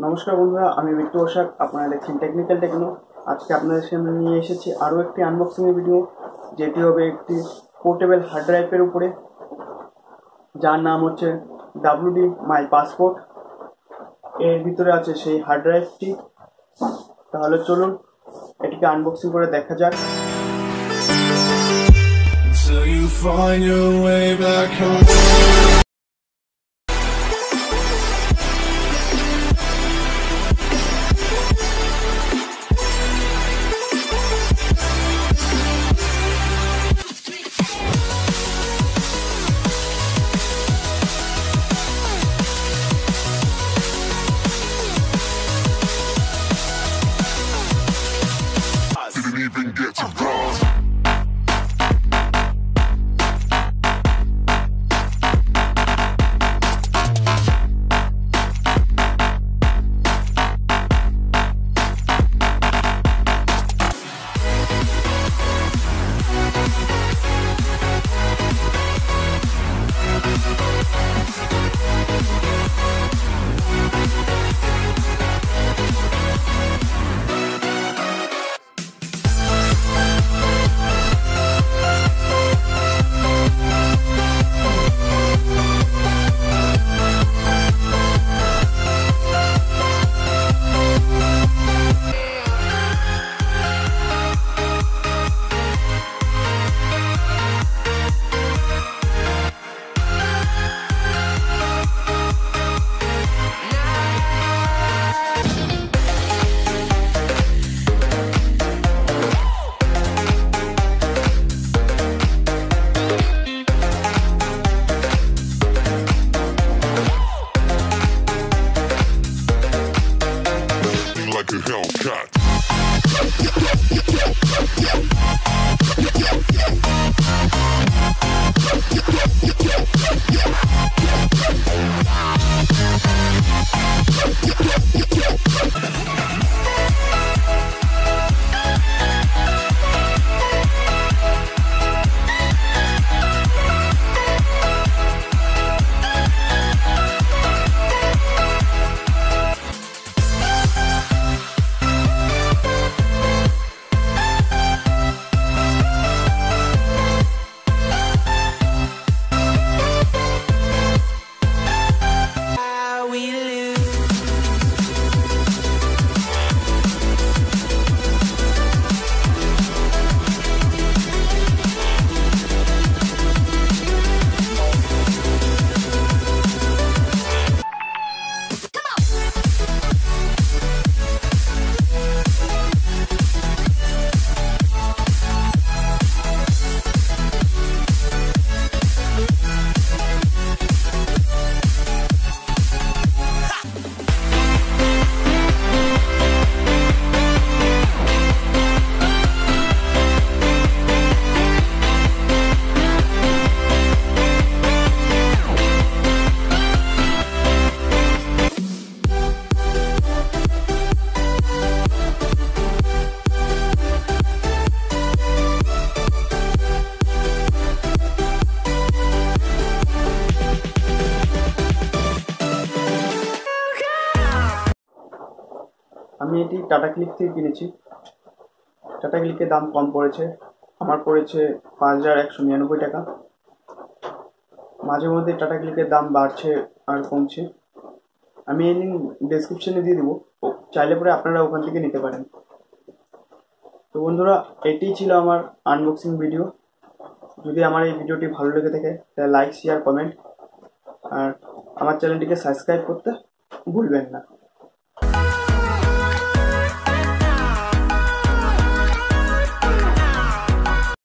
নমস্কার বন্ধুরা, আমি বিট্টু পোশাক। আপনারা দেখছেন টেকনিক্যাল টেকনো। আজকে আপনাদের সামনে নিয়ে এসেছি আরও একটি আনবক্সিং ভিডিও, যেটি হবে একটি পোর্টেবল হার্ড ড্রাইভের উপরে, যার নাম হচ্ছে WD My Passport। এর ভিতরে আছে সেই হার্ড ড্রাইভটি। তাহলে চলুন এটিকে আনবক্সিং করে দেখা যাক। Till you find your way back home. Didn't even get to cross. Like a Hellcat. আমি এটি টাটা ক্লিক থেকে কিনেছি। টাটা ক্লিকের দাম কম পড়েছে, আমার পড়েছে 5199 টাকা। মাঝে মধ্যে টাটা ক্লিকের দাম বাড়ছে আর কমছে। আমি এই লিঙ্ক ডেসক্রিপশনে দিয়ে দেবো, চাইলে পরে আপনারা ওখান থেকে নিতে পারেন। তো বন্ধুরা, এটিই ছিল আমার আনবক্সিং ভিডিও। যদি আমার এই ভিডিওটি ভালো লেগে থাকে তাহলে লাইক, শেয়ার, কমেন্ট আর আমার চ্যানেলটিকে সাবস্ক্রাইব করতে ভুলবেন না।